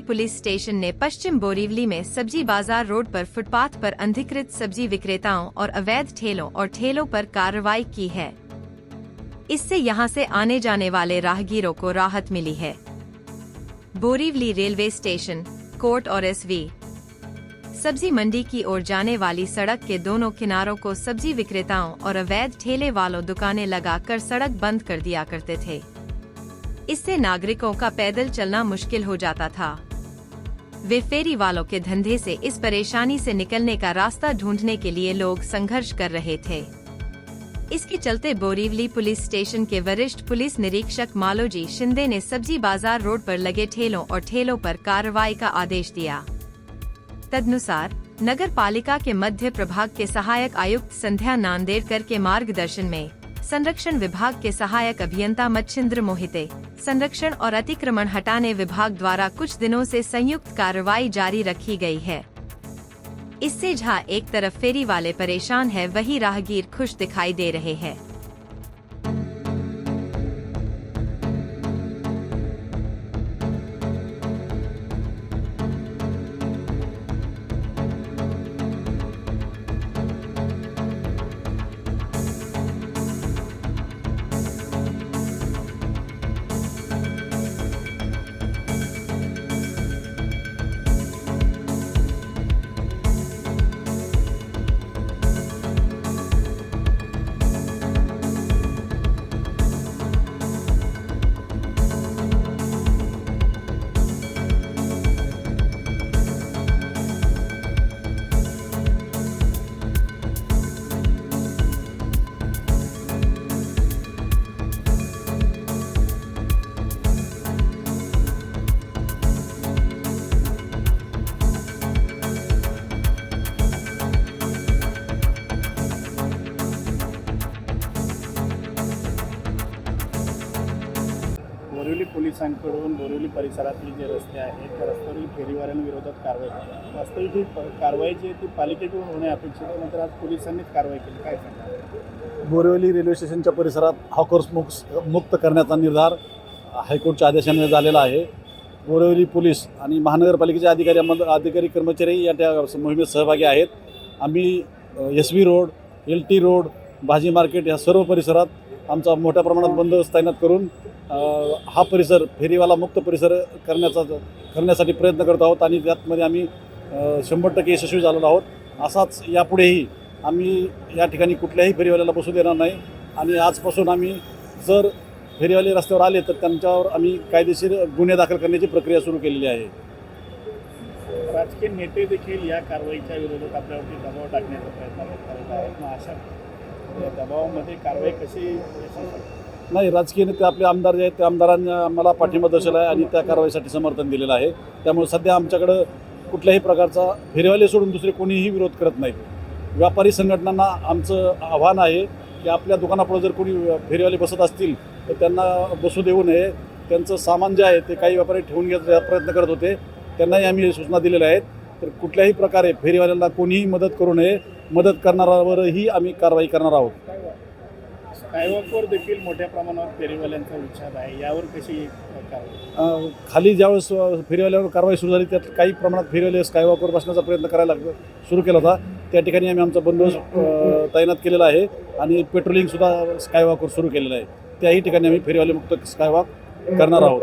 Police station ने पश्चिम बोरीवली में सब्जी बाजार रोड पर फुटपाथ पर अनधिकृत सब्जी विक्रेताओं और अवैध ठेलों और ठेलों पर कार्रवाई की है। इससे यहां से आने जाने वाले राहगीरों को राहत मिली है। बोरीवली रेलवे स्टेशन, कोर्ट और एसवी सब्जी मंडी की ओर जाने वाली सड़क के दोनों किनारों को सब्जी विक्रेताओं और अवैध ठेले वालों दुकानें लगाकर सड़क बंद कर दिया करते थे। इससे नागरिकों का पैदल चलना मुश्किल हो जाता था। वे फेरी वालों के धंधे से इस परेशानी से निकलने का रास्ता ढूंढने के लिए लोग संघर्ष कर रहे थे। इसके चलते बोरीवली पुलिस स्टेशन के वरिष्ठ पुलिस निरीक्षक मालोजी शिंदे ने सब्जी बाजार रोड पर लगे ठेलों और ठेलों पर कार्रवाई का आदेश दिया। तदनुसार नगर पालिका के मध्य प्रभाग के सहायक आयुक्त संध्या नांदेड़कर के मार्गदर्शन में संरक्षण विभाग के सहायक अभियंता मच्छिंद्र मोहिते, संरक्षण और अतिक्रमण हटाने विभाग द्वारा कुछ दिनों से संयुक्त कार्रवाई जारी रखी गई है। इससे जहां एक तरफ फेरी वाले परेशान है, वहीं राहगीर खुश दिखाई दे रहे हैं। बोरिवली पोलिसांकडून बोरिवली परिसरातील जे रस्ते आहेत त्या रस्त्यावरील फेरीवाल्यांविरोधात कारवाई वास्तविक ही कारवाई जी आहे ती पालिकेकडून होणे अपेक्षित आहे, नंतर आज पोलिसांनीच कारवाई केली, काय सांगा? बोरिवली रेल्वे स्टेशनच्या परिसरात हॉकर्स मुक्त करण्याचा निर्धार हायकोर्टच्या आदेशाने झालेला आहे। बोरिवली पोलीस आणि महानगरपालिकेचे अधिकारी कर्मचारी या त्या मोहिमेत सहभागी आहेत। आम्ही एसवी रोड, LT रोड, भाजी मार्केट या सर्व परिसरात आमचा मोठ्या प्रमाणात बंदोबस्त तैनात करून हा परिसर फेरीवाला मुक्त परिसर करण्यासाठी प्रयत्न करत आहोत आणि त्यामध्ये आम्ही 100% यशस्वी झालेलो आहोत। असाच यापुढेही आम्ही या ठिकाणी कुठल्याही फेरीवाल्याला बसू देणार नाही आणि आजपासून आम्ही जर फेरीवाले रस्त्यावर आले तर त्यांच्यावर आम्ही कायदेशीर गुन्हे दाखल करण्याची प्रक्रिया सुरू केलेली आहे। राजकीय नेते देखील या कारवाईच्या विरोधात आपल्यावरती दबाव टाकण्याचा प्रयत्न करत आहेत। मग अशा दबावामध्ये कारवाई कशी नाही, राजकीय नेते आपले आमदार जे आहेत त्या आमदारांनी आम्हाला पाठिंबा दर्शवला आहे आणि त्या कारवाईसाठी समर्थन दिलेलं आहे। त्यामुळे सध्या आमच्याकडं कुठल्याही प्रकारचा फेरीवाले सोडून दुसरे कोणीही विरोध करत नाहीत। व्यापारी संघटनांना आमचं आव्हान आहे की आपल्या दुकानापुढे जर कोणी फेरीवाले बसत असतील तर त्यांना बसू देऊ नये। त्यांचं सामान जे आहे ते काही व्यापारी ठेवून घ्यायचा प्रयत्न करत होते, त्यांनाही आम्ही सूचना दिलेल्या आहेत। तर कुठल्याही प्रकारे फेरीवाल्यांना कोणीही मदत करू नये, मदत करणाऱ्यावरही आम्ही कारवाई करणार आहोत। स्कायवॉकवर देखील मोठ्या प्रमाणावर फेरीवाल्यांचा उच्छाद आहे, यावर कशी कारवाई? खाली ज्यावेळेस फेरीवाल्यावर कारवाई सुरू झाली त्यात काही प्रमाणात फेरीवाले स्कायवॉकवर बसण्याचा प्रयत्न करायला सुरू केला होता। त्या ठिकाणी आम्ही आमचा बंदोबस्त तैनात केलेला आहे आणि पेट्रोलिंगसुद्धा स्कायवॉकवर सुरू केलेलं आहे। त्याही ठिकाणी आम्ही फेरीवाले मुक्त स्कायवॉक करणार आहोत।